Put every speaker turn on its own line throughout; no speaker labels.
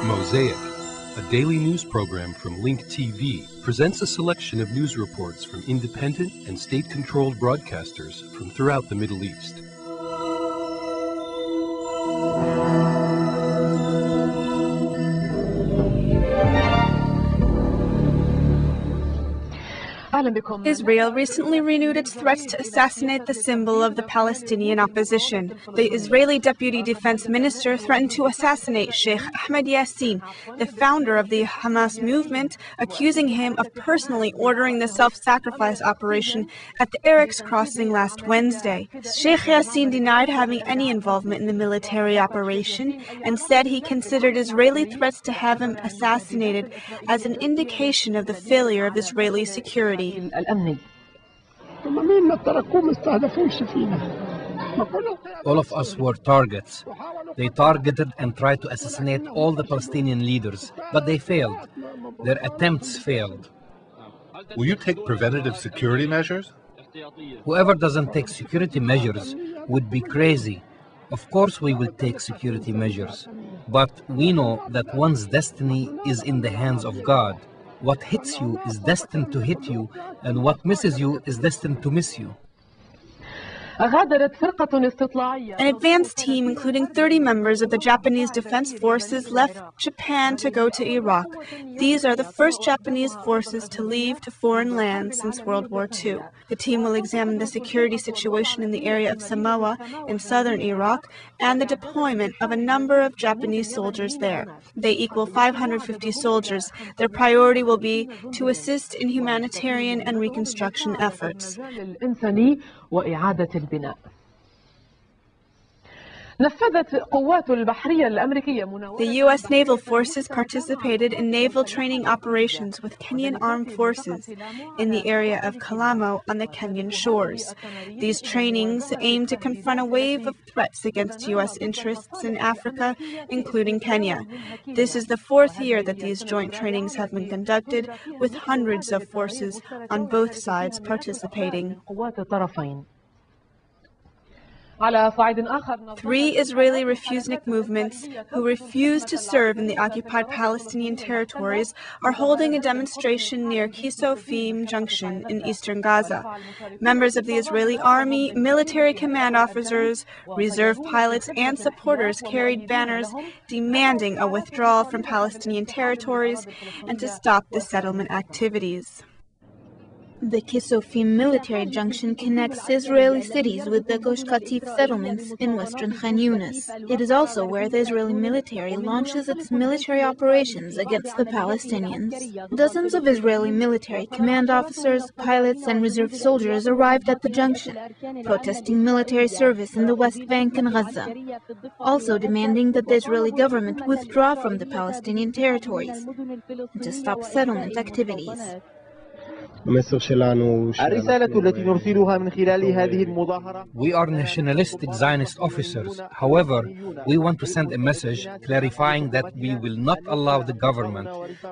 Mosaic, a daily news program from Link TV, presents a selection of news reports from independent and state-controlled broadcasters from throughout the Middle East.
Israel recently renewed its threats to assassinate the symbol of the Palestinian opposition. The Israeli Deputy Defense Minister threatened to assassinate Sheikh Ahmed Yassin, the founder of the Hamas movement, accusing him of personally ordering the self-sacrifice operation at the Eric's crossing last Wednesday. Sheikh Yassin denied having any involvement in the military operation and said he considered Israeli threats to have him assassinated as an indication of the failure of Israeli security.
All of us were targets. They targeted and tried to assassinate all the Palestinian leaders, but they failed. Their attempts failed.
Will you take preventative security measures?
Whoever doesn't take security measures would be crazy. Of course we will take security measures, but we know that one's destiny is in the hands of God. What hits you is destined to hit you, and what misses you is destined to miss you.
An advance team, including 30 members of the Japanese Defense Forces, left Japan to go to Iraq. These are the first Japanese forces to leave to foreign lands since World War II. The team will examine the security situation in the area of Samoa in southern Iraq and the deployment of a number of Japanese soldiers there. They equal 550 soldiers. Their priority will be to assist in humanitarian and reconstruction efforts. The U.S. naval forces participated in naval training operations with Kenyan armed forces in the area of Kalamo on the Kenyan shores. These trainings aim to confront a wave of threats against U.S. interests in Africa, including Kenya. This is the fourth year that these joint trainings have been conducted, with hundreds of forces on both sides participating. 3 Israeli Refusnik movements who refuse to serve in the occupied Palestinian territories are holding a demonstration near Kisofim Junction in eastern Gaza. Members of the Israeli army, military command officers, reserve pilots, and supporters carried banners demanding a withdrawal from Palestinian territories and to stop the settlement activities.
The Kisofim military junction connects Israeli cities with the Gush Katif settlements in western Khan Yunis. It is also where the Israeli military launches its military operations against the Palestinians. Dozens of Israeli military command officers, pilots, and reserve soldiers arrived at the junction, protesting military service in the West Bank and Gaza, also demanding that the Israeli government withdraw from the Palestinian territories and to stop settlement activities.
We are nationalistic Zionist officers. However, we want to send a message clarifying that we will not allow the government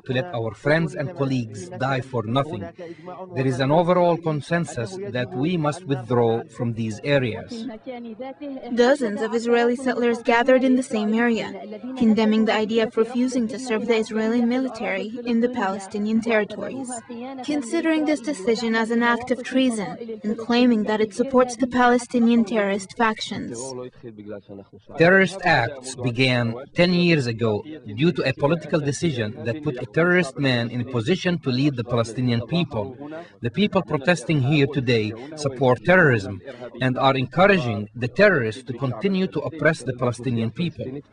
to let our friends and colleagues die for nothing. There is an overall consensus that we must withdraw from these areas.
Dozens of Israeli settlers gathered in the same area, condemning the idea of refusing to serve the Israeli military in the Palestinian territories. Considering this decision as an act of treason and claiming that it supports the Palestinian terrorist factions.
Terrorist acts began 10 years ago due to a political decision that put a terrorist man in a position to lead the Palestinian people. The people protesting here today support terrorism and are encouraging the terrorists to continue to oppress the Palestinian people.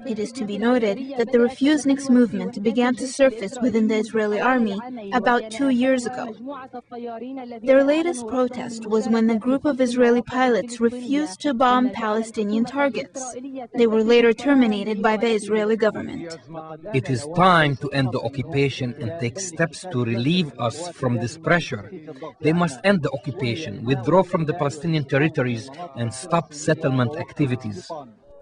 It is to be noted that the Refusniks movement began to surface within the Israeli army about 2 years ago. Their latest protest was when a group of Israeli pilots refused to bomb Palestinian targets. They were later terminated by the Israeli government.
It is time to end the occupation and take steps to relieve us from this pressure. They must end the occupation, withdraw from the Palestinian territories, and stop settlement activities.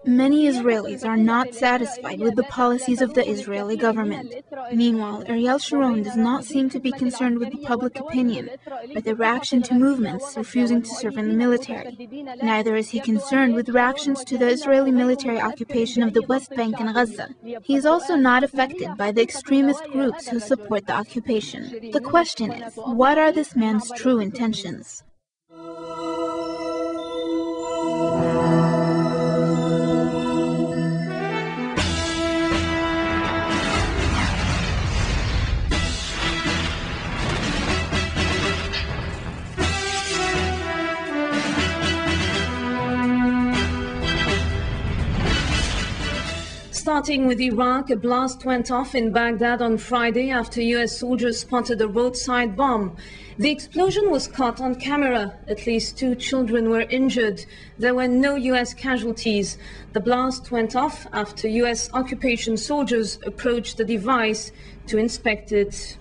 Many Israelis are not satisfied with the policies of the Israeli government. Meanwhile, Ariel Sharon does not seem to be concerned with the public opinion, or the reaction to movements refusing to serve in the military. Neither is he concerned with reactions to the Israeli military occupation of the West Bank and Gaza. He is also not affected by the extremist groups who support the occupation. The question is, what are this man's true intentions?
Starting with Iraq, a blast went off in Baghdad on Friday after U.S. soldiers spotted a roadside bomb. The explosion was caught on camera. At least 2 children were injured. There were no U.S. casualties. The blast went off after U.S. occupation soldiers approached the device to inspect it.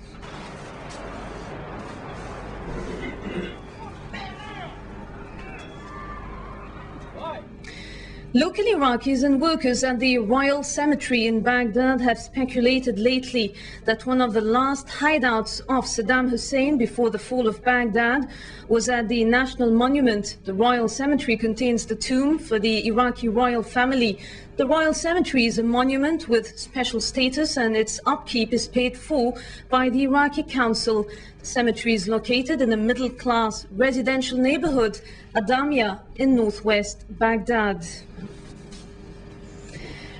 Local Iraqis and workers at the Royal Cemetery in Baghdad have speculated lately that one of the last hideouts of Saddam Hussein before the fall of Baghdad was at the National Monument. The Royal Cemetery contains the tomb for the Iraqi royal family. The Royal Cemetery is a monument with special status, and its upkeep is paid for by the Iraqi Council. The cemetery is located in a middle-class residential neighborhood, Adamia, in northwest Baghdad.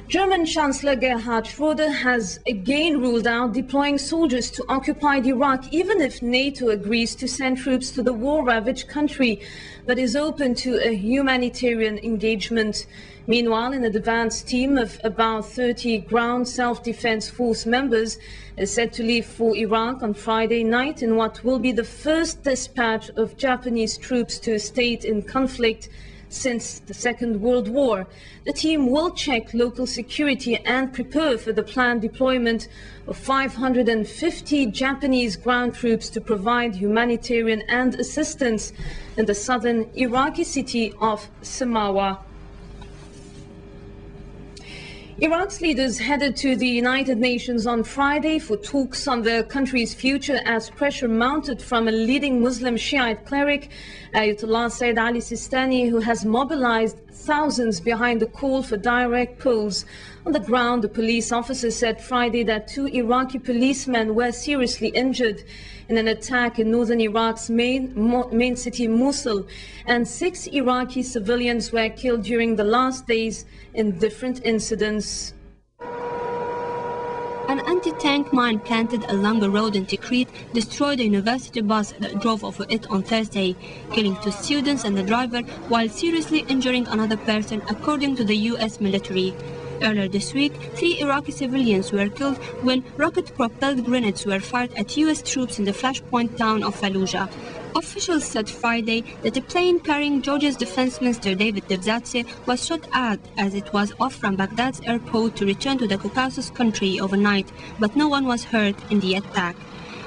German Chancellor Gerhard Schröder has again ruled out deploying soldiers to occupied Iraq, even if NATO agrees to send troops to the war-ravaged country, but is open to a humanitarian engagement. Meanwhile, an advanced team of about 30 ground self-defense force members is set to leave for Iraq on Friday night in what will be the first dispatch of Japanese troops to a state in conflict since the Second World War. The team will check local security and prepare for the planned deployment of 550 Japanese ground troops to provide humanitarian and assistance in the southern Iraqi city of Samawa. Iraq's leaders headed to the United Nations on Friday for talks on the country's future as pressure mounted from a leading Muslim Shiite cleric, Ayatollah Sayyid Ali Sistani, who has mobilized thousands behind the call for direct polls. On the ground, the police officer said Friday that 2 Iraqi policemen were seriously injured in an attack in northern Iraq's main city, Mosul, and 6 Iraqi civilians were killed during the last days in different incidents.
An anti-tank mine planted along a road in Tikrit destroyed a university bus that drove over it on Thursday, killing 2 students and the driver while seriously injuring another person, according to the U.S. military. Earlier this week, 3 Iraqi civilians were killed when rocket-propelled grenades were fired at U.S. troops in the flashpoint town of Fallujah. Officials said Friday that a plane carrying Georgia's Defense Minister David Devzadze was shot at as it was off from Baghdad's airport to return to the Caucasus country overnight, but no one was hurt in the attack.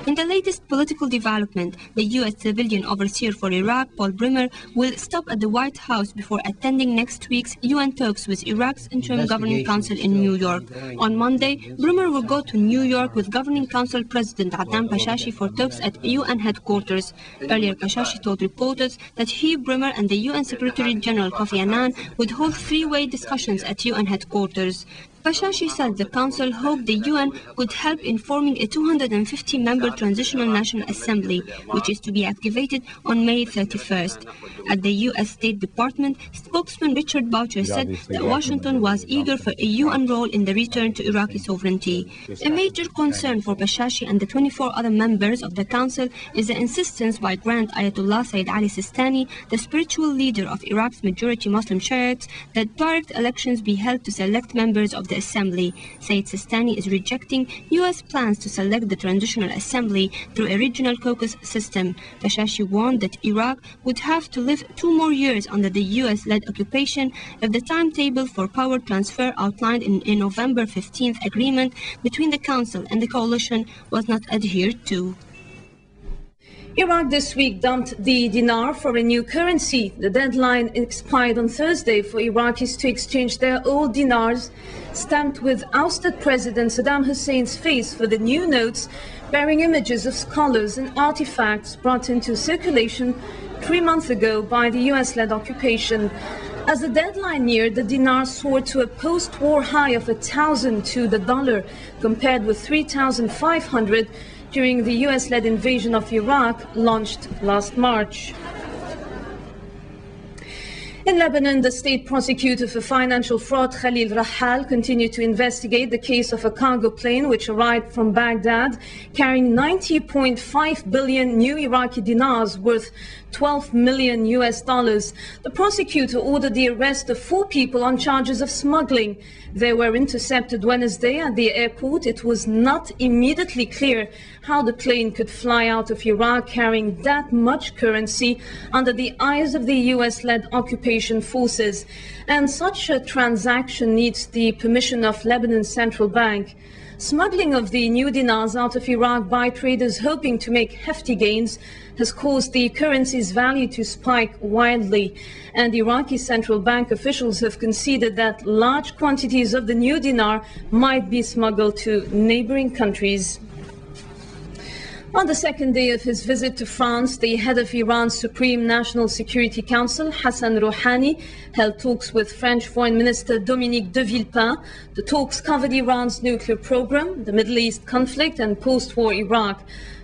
In the latest political development, the U.S. Civilian Overseer for Iraq, Paul Bremer, will stop at the White House before attending next week's UN talks with Iraq's Interim Governing Council in New York. On Monday, Bremer will go to New York with Governing Council President Adnan Pashashi for talks at UN headquarters. Earlier, Pashashi told reporters that he, Bremer, and the UN Secretary General Kofi Annan would hold 3-way discussions at UN headquarters. Pashashi said the Council hoped the UN could help in forming a 250-member Transitional National Assembly, which is to be activated on May 31st. At the U.S. State Department, spokesman Richard Boucher said that Washington was eager for a UN role in the return to Iraqi sovereignty. A major concern for Pashashi and the 24 other members of the Council is the insistence by Grand Ayatollah Sayyid Ali Sistani, the spiritual leader of Iraq's majority Muslim Shiites, that direct elections be held to select members of the Assembly. Sayyid Sistani is rejecting U.S. plans to select the Transitional Assembly through a regional caucus system. Pashashi warned that Iraq would have to live 2 more years under the U.S.-led occupation if the timetable for power transfer outlined in a November 15th agreement between the Council and the coalition was not adhered to.
Iraq this week dumped the dinar for a new currency. The deadline expired on Thursday for Iraqis to exchange their old dinars, stamped with ousted President Saddam Hussein's face, for the new notes bearing images of scholars and artifacts brought into circulation 3 months ago by the US-led occupation. As the deadline neared, the dinar soared to a post-war high of 1,000 to the dollar, compared with 3,500 during the US-led invasion of Iraq launched last March. In Lebanon, the state prosecutor for financial fraud, Khalil Rahal, continued to investigate the case of a cargo plane which arrived from Baghdad carrying 90.5 billion new Iraqi dinars worth $12 million US. The prosecutor ordered the arrest of 4 people on charges of smuggling. They were intercepted Wednesday at the airport. It was not immediately clear how the plane could fly out of Iraq carrying that much currency under the eyes of the US-led occupation forces. And such a transaction needs the permission of Lebanon's central bank. Smuggling of the new dinars out of Iraq by traders hoping to make hefty gains has caused the currency's value to spike wildly. And Iraqi central bank officials have conceded that large quantities of the new dinar might be smuggled to neighboring countries. On the second day of his visit to France, the head of Iran's Supreme National Security Council, Hassan Rouhani, held talks with French Foreign Minister Dominique de Villepin. The talks covered Iran's nuclear program, the Middle East conflict, and post-war Iraq.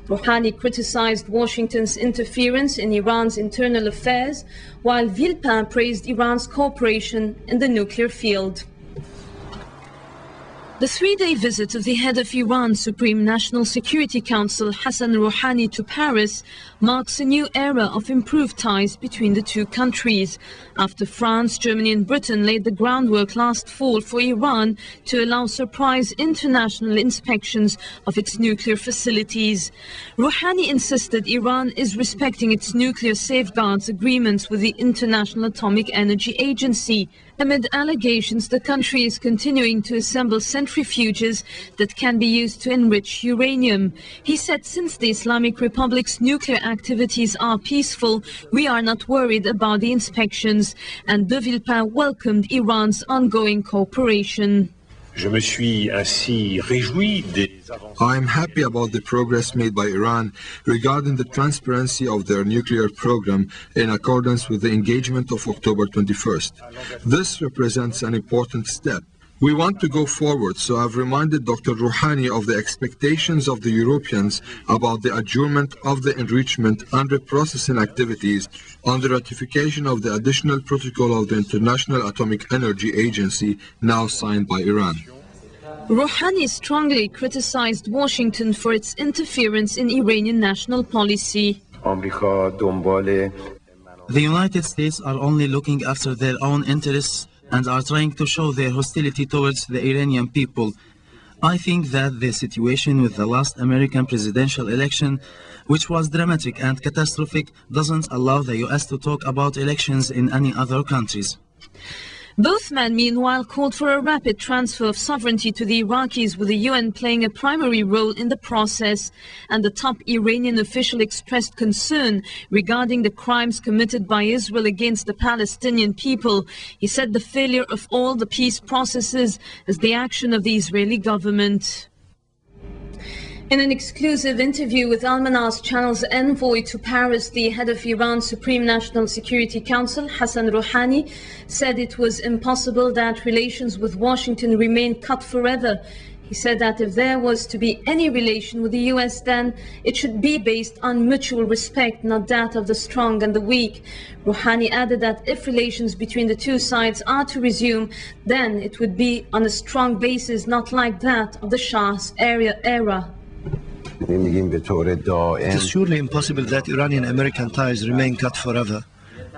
Rouhani criticized Washington's interference in Iran's internal affairs, while Villepin praised Iran's cooperation in the nuclear field. The 3-day visit of the head of Iran's Supreme National Security Council, Hassan Rouhani, to Paris marks a new era of improved ties between the two countries, after France, Germany and Britain laid the groundwork last fall for Iran to allow surprise international inspections of its nuclear facilities. Rouhani insisted Iran is respecting its nuclear safeguards agreements with the International Atomic Energy Agency. Amid allegations, the country is continuing to assemble centrifuges that can be used to enrich uranium. He said since the Islamic Republic's nuclear activities are peaceful, we are not worried about the inspections, and de Villepin welcomed Iran's ongoing cooperation.
I am happy about the progress made by Iran regarding the transparency of their nuclear program in accordance with the engagement of October 21st. This represents an important step. We want to go forward, so I've reminded Dr. Rouhani of the expectations of the Europeans about the adjournment of the enrichment and reprocessing activities on the ratification of the additional protocol of the International Atomic Energy Agency, now signed by Iran.
Rouhani strongly criticized Washington for its interference in Iranian national policy.
The United States are only looking after their own interests and are trying to show their hostility towards the Iranian people. I think that the situation with the last American presidential election, which was dramatic and catastrophic, doesn't allow the US to talk about elections in any other countries.
Both men, meanwhile, called for a rapid transfer of sovereignty to the Iraqis, with the UN playing a primary role in the process. And the top Iranian official expressed concern regarding the crimes committed by Israel against the Palestinian people. He said the failure of all the peace processes is the action of the Israeli government. In an exclusive interview with Al-Manar's channel's envoy to Paris, the head of Iran's Supreme National Security Council, Hassan Rouhani, said it was impossible that relations with Washington remain cut forever. He said that if there was to be any relation with the US, then it should be based on mutual respect, not that of the strong and the weak. Rouhani added that if relations between the two sides are to resume, then it would be on a strong basis, not like that of the Shah's era.
It is surely impossible that Iranian-American ties remain cut forever.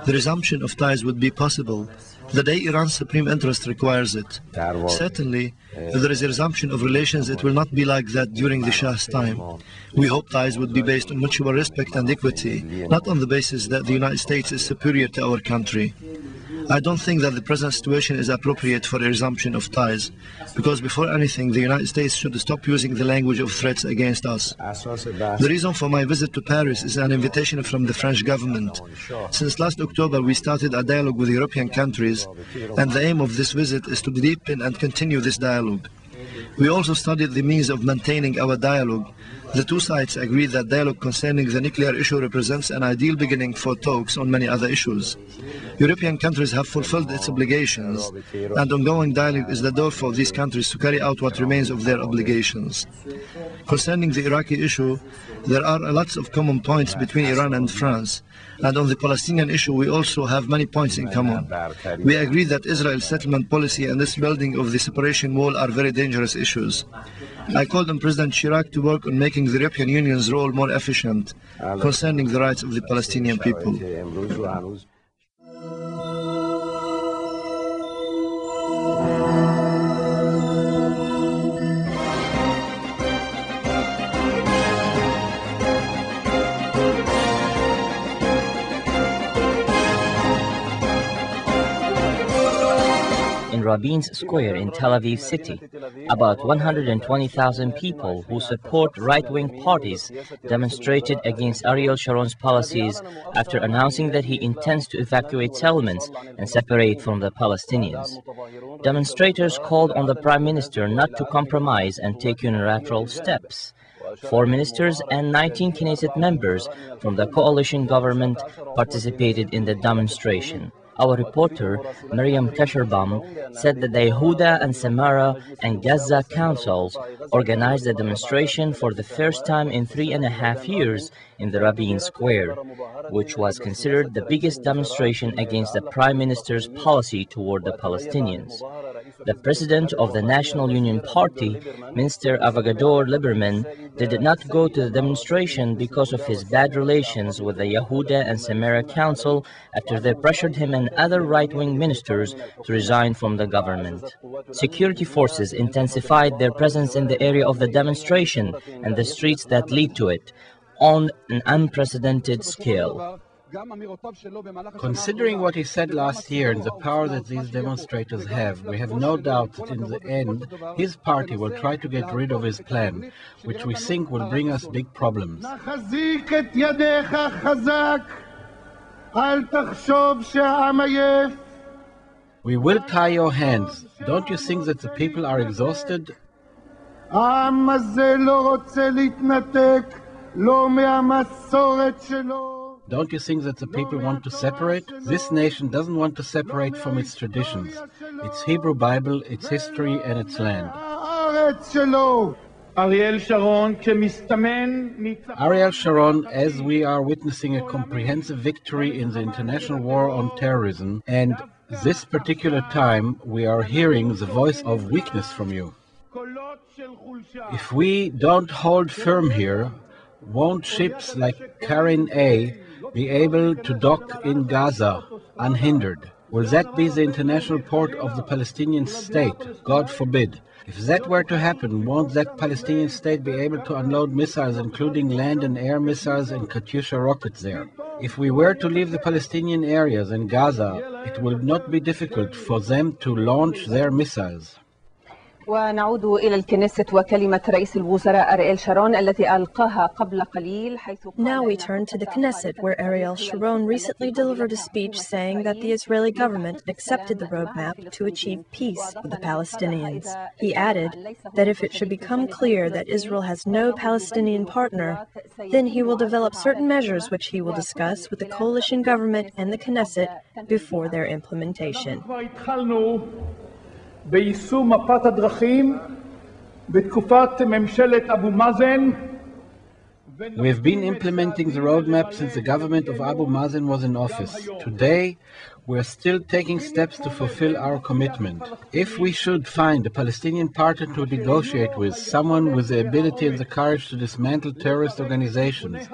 The resumption of ties would be possible the day Iran's supreme interest requires it. Certainly, if there is a resumption of relations, it will not be like that during the Shah's time. We hope ties would be based on mutual respect and equity, not on the basis that the United States is superior to our country. I don't think that the present situation is appropriate for a resumption of ties, because before anything, the United States should stop using the language of threats against us. The reason for my visit to Paris is an invitation from the French government. Since last October, we started a dialogue with European countries, and the aim of this visit is to deepen and continue this dialogue. We also studied the means of maintaining our dialogue. The two sides agreed that dialogue concerning the nuclear issue represents an ideal beginning for talks on many other issues. European countries have fulfilled its obligations, and ongoing dialogue is the door for these countries to carry out what remains of their obligations. Concerning the Iraqi issue, there are lots of common points between Iran and France, and on the Palestinian issue we also have many points in common. We agree that Israel's settlement policy and this building of the separation wall are very dangerous issues. I called on President Chirac to work on making the European Union's role more efficient concerning the rights of the Palestinian people.
In Rabin's Square in Tel Aviv city, about 120,000 people who support right-wing parties demonstrated against Ariel Sharon's policies after announcing that he intends to evacuate settlements and separate from the Palestinians. Demonstrators called on the Prime Minister not to compromise and take unilateral steps. 4 ministers and 19 Knesset members from the coalition government participated in the demonstration. Our reporter, Miriam Kasherbam, said that the Yehuda and Samara and Gaza councils organized the demonstration for the first time in 3.5 years in the Rabin Square, which was considered the biggest demonstration against the Prime Minister's policy toward the Palestinians. The president of the National Union Party, Minister Avigdor Lieberman, did not go to the demonstration because of his bad relations with the Yehuda and Samara Council after they pressured him and other right-wing ministers to resign from the government. Security forces intensified their presence in the area of the demonstration and the streets that lead to it on an unprecedented scale.
Considering what he said last year and the power that these demonstrators have, we have no doubt that in the end, his party will try to get rid of his plan, which we think will bring us big problems. We will tie your hands. Don't you think that the people are exhausted? Don't you think that the people want to separate? This nation doesn't want to separate from its traditions, its Hebrew Bible, its history, and its land. Ariel Sharon, as we are witnessing a comprehensive victory in the international war on terrorism, and this particular time we are hearing the voice of weakness from you. If we don't hold firm here, won't ships like Karen A be able to dock in Gaza unhindered? Will that be the international port of the Palestinian state? God forbid. If that were to happen, won't that Palestinian state be able to unload missiles, including land and air missiles and Katyusha rockets there? If we were to leave the Palestinian areas and Gaza, it will not be difficult for them to launch their missiles.
ونعود إلى الكنيست وكلمة رئيس الوزراء أرييل شارون التي ألقاها قبل قليل حيث
Now we turn to the Knesset, where Ariel Sharon recently delivered a speech saying that the Israeli government accepted the roadmap to achieve peace with the Palestinians. He added that if it should become clear that Israel has no Palestinian partner, then he will develop certain measures which he will discuss with the coalition government and the Knesset before their implementation.
ביישום מפת הדרכים בתקופת ממשלת אבו מאזן.
We have been implementing the roadmap since the government of Abu Mazen was in office. Today, we are still taking steps to fulfill our commitment. If we should find a Palestinian partner to negotiate with, someone with the ability and the courage to dismantle terrorist organizations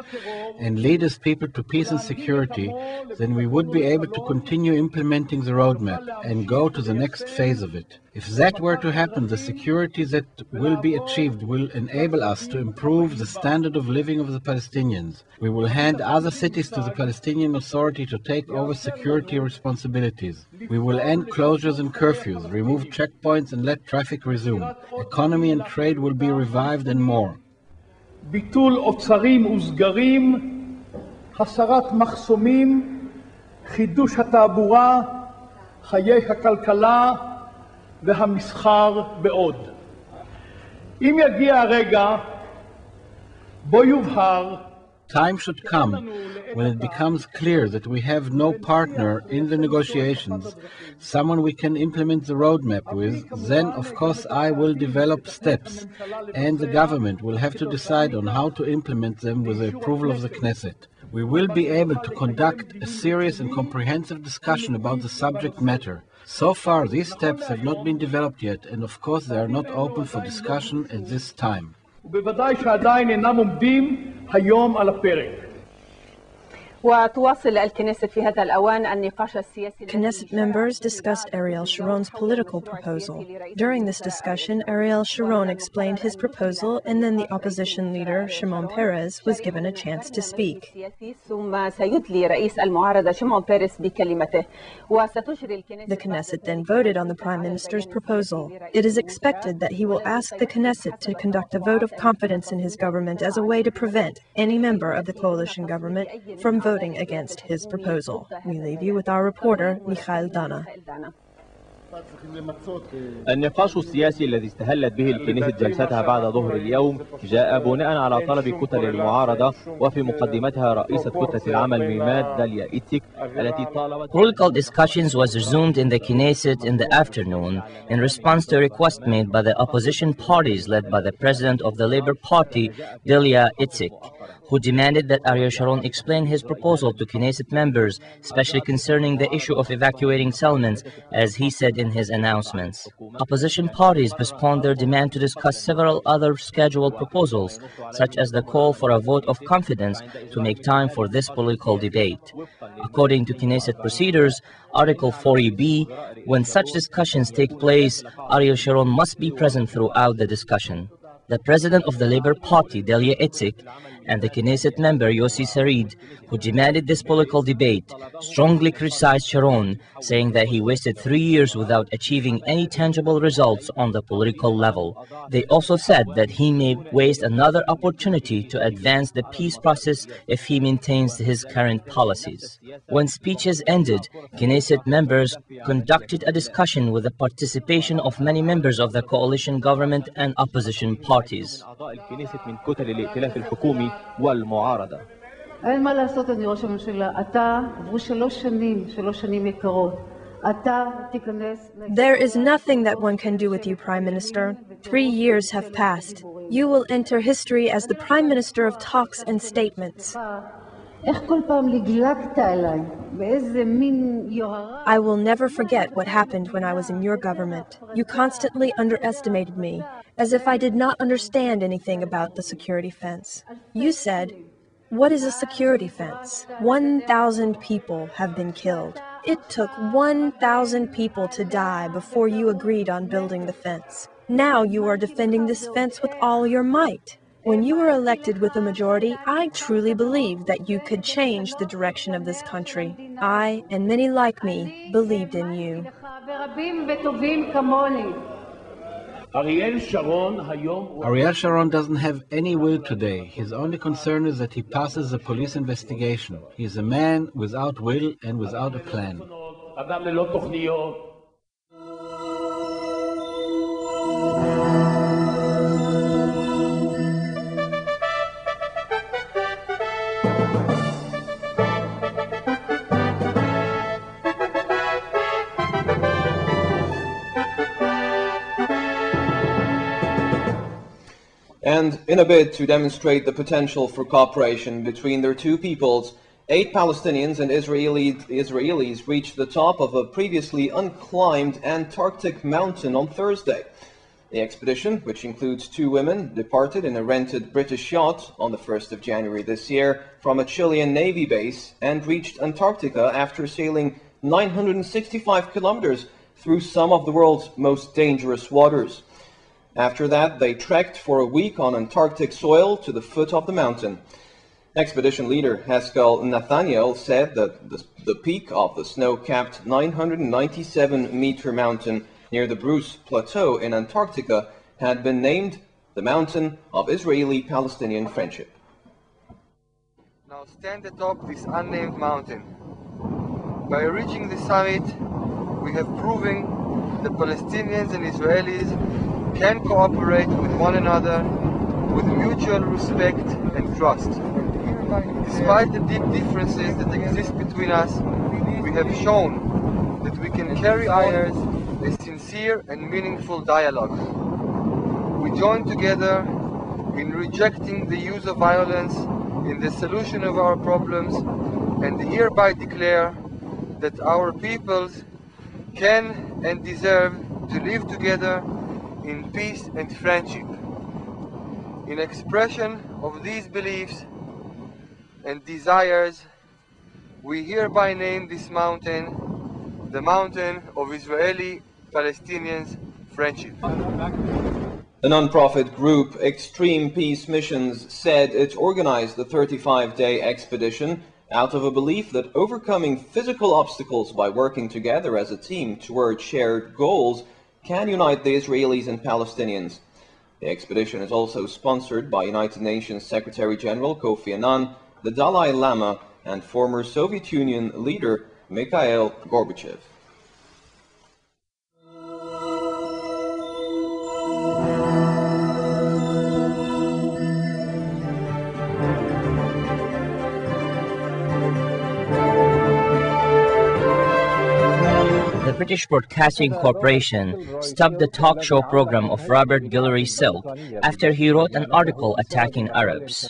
and lead his people to peace and security, then we would be able to continue implementing the roadmap and go to the next phase of it. If that were to happen, the security that will be achieved will enable us to improve the standard of living of the Palestinians. We will hand other cities to the Palestinian Authority to take over security responsibilities
responsibilities. We will end closures and curfews, remove checkpoints and let traffic resume. Economy and trade will be revived and more.
ביטול אוצרים וסגרים, הסרת מחסומים, חידוש התעבורה, חיי הכלכלה והמסחר ועוד. אם יגיע הרגע בו יובהר
Time should come when it becomes clear that we have no partner in the negotiations, someone we can implement the roadmap with. Then, of course, I will develop steps, and the government will have to decide on how to implement them with the approval of the Knesset. We will be able to conduct a serious and comprehensive discussion about the subject matter. So far, these steps have not been developed yet, and of course, they are not open for discussion at this time.
ובוודאי שעדיין אינם עומדים היום על הפרק.
وتواصل الكنيست في هذا الأوان النقاش السياسي.
Knesset members discussed Ariel Sharon's political proposal. During this discussion, Ariel Sharon explained his proposal, and then the opposition leader, Shimon Peres, was given a chance to speak. The Knesset then voted on the Prime Minister's proposal. It is expected that he will ask the Knesset to conduct a vote of confidence in his government as a way to prevent any member of the coalition government from voting against his proposal. We leave you with our reporter, Michael Dana.
النقاش السياسي الذي استهلت به الكنيست جلستها بعد ظهر اليوم جاء بناء على طلب كتل المعارضة وفي مقدمتها رئيسة كتلة العمل ميماد داليا إيتسيك التي طالبت.
Political discussions was resumed in the Knesset in the afternoon in response to a request made by the opposition parties led by the president of the Labour Party, Dalia Itzik, who demanded that Ariel Sharon explain his proposal to Knesset members, especially concerning the issue of evacuating settlements, as he said in his announcements. Opposition parties postponed their demand to discuss several other scheduled proposals, such as the call for a vote of confidence to make time for this political debate. According to Knesset procedures, Article 40b, when such discussions take place, Ariel Sharon must be present throughout the discussion. The president of the Labour Party, Dalia Itzik, and the Knesset member Yossi Sarid, who demanded this political debate, strongly criticized Sharon, saying that he wasted 3 years without achieving any tangible results on the political level. They also said that he may waste another opportunity to advance the peace process if he maintains his current policies. When speeches ended, Knesset members conducted a discussion with the participation of many members of the coalition government and opposition parties.
والمعارضة.
אין מה לעשות, אני ראש הממשלה. אתה עברו 3 שנים יקרות. אתה תיכנס.
There is nothing that one can do with you, Prime Minister. 3 years have passed. You will enter history as the Prime Minister of talks and statements.
איך כל פעם לגלגת עליי? באיזה מין יוהרה?
I will never forget what happened when I was in your government. You constantly underestimated me, as if I did not understand anything about the security fence. You said, "What is a security fence? 1,000 people have been killed. It took 1,000 people to die before you agreed on building the fence. Now you are defending this fence with all your might." When you were elected with a majority, I truly believed that you could change the direction of this country. I, and many like me, believed in you.
Ariel Sharon doesn't have any will today. His only concern is that he passes the police investigation. He is a man without will and without a plan.
And in a bid to demonstrate the potential for cooperation between their two peoples, 8 Palestinians and Israelis reached the top of a previously unclimbed Antarctic mountain on Thursday. The expedition, which includes 2 women, departed in a rented British yacht on the 1st of January this year from a Chilean Navy base and reached Antarctica after sailing 965 kilometers through some of the world's most dangerous waters. After that, they trekked for a week on Antarctic soil to the foot of the mountain. Expedition leader Haskell Nathaniel said that the peak of the snow-capped 997-meter mountain near the Bruce Plateau in Antarctica had been named the Mountain of Israeli-Palestinian Friendship.
Now stand atop this unnamed mountain. By reaching the summit, we have proven that Palestinians and Israelis can cooperate with one another with mutual respect and trust. Despite the deep differences that exist between us, we have shown that we can carry on a sincere and meaningful dialogue. We join together in rejecting the use of violence in the solution of our problems and hereby declare that our peoples can and deserve to live together in peace and friendship. In expression of these beliefs and desires, we hereby name this mountain the Mountain of Israeli-Palestinians Friendship.
The non-profit group Extreme Peace Missions said it organized the 35-day expedition out of a belief that overcoming physical obstacles by working together as a team toward shared goals can unite the Israelis and Palestinians. The expedition is also sponsored by United Nations Secretary General Kofi Annan, the Dalai Lama, and former Soviet Union leader Mikhail Gorbachev.
The British Broadcasting Corporation stopped the talk show program of Robert Guillory Silk after he wrote an article attacking Arabs.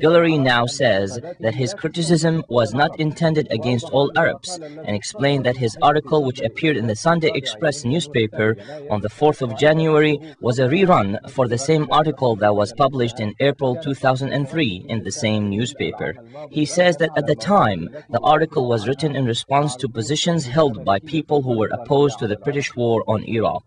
Guillory now says that his criticism was not intended against all Arabs and explained that his article, which appeared in the Sunday Express newspaper on the 4th of January, was a rerun for the same article that was published in April 2003 in the same newspaper. He says that at the time, the article was written in response to positions held by people who were opposed to the British war on Iraq.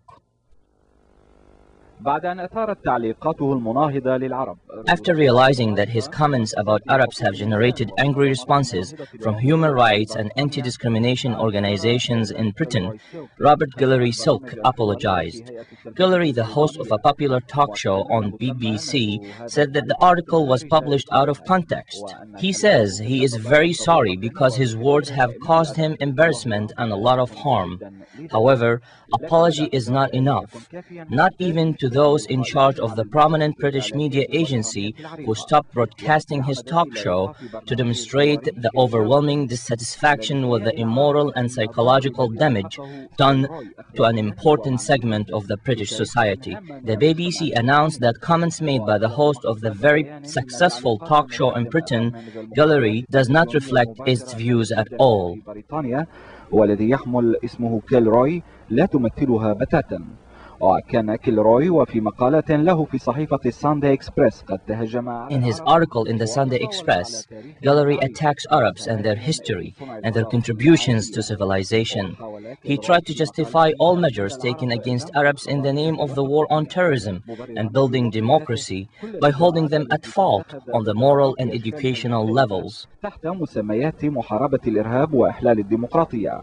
After realizing that his comments about Arabs have generated angry responses from human rights and anti-discrimination organizations in Britain, Robert Guillory Silk apologized. Guillory, the host of a popular talk show on BBC, said that the article was published out of context. He says he is very sorry because his words have caused him embarrassment and a lot of harm. However, apology is not enough, not even to those in charge of the prominent British media agency who stopped broadcasting his talk show to demonstrate the overwhelming dissatisfaction with the immoral and psychological damage done to an important segment of the British society. The BBC announced that comments made by the host of the very successful talk show in Britain, Guillory, does not reflect its views at all.
والذي يحمل اسمه كيلروي لا تمثلها بتاتا. وكان كيلروي وفي مقالة له في صحيفة السانداي إكسبرس قد تهجم.
In his article in the Sunday Express, Guillory attacks Arabs and their history and their contributions to civilization. He tried to justify all measures taken against Arabs in the name of the war on terrorism and building democracy by holding them at fault on the moral and educational levels.
تحت مسميات محاربة الإرهاب وإحلال الديمقراطية.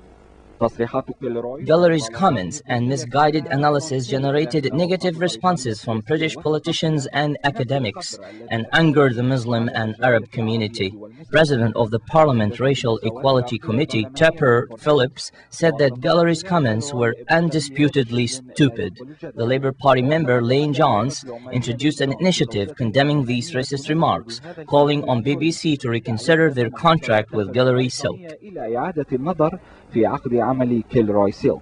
Guillory's comments and misguided analysis generated negative responses from British politicians and academics and angered the Muslim and Arab community. President of the Parliament Racial Equality Committee, Tupper Phillips, said that Guillory's comments were undisputedly stupid. The Labour Party member Lane Jones introduced an initiative condemning these racist remarks, calling on BBC to reconsider their contract with Guillory Silk.
في عقد عمل كيلروي سيلك.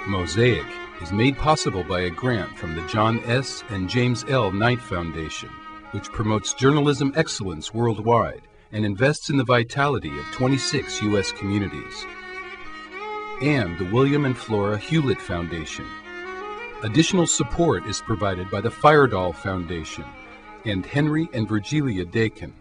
Mosaic is made possible by a grant from the John S. and James L. Knight Foundation, which promotes journalism excellence worldwide and invests in the vitality of 26 U.S. communities. And the William and Flora Hewlett Foundation. Additional support is provided by the Firedoll Foundation and Henry and Virgilia Dakin.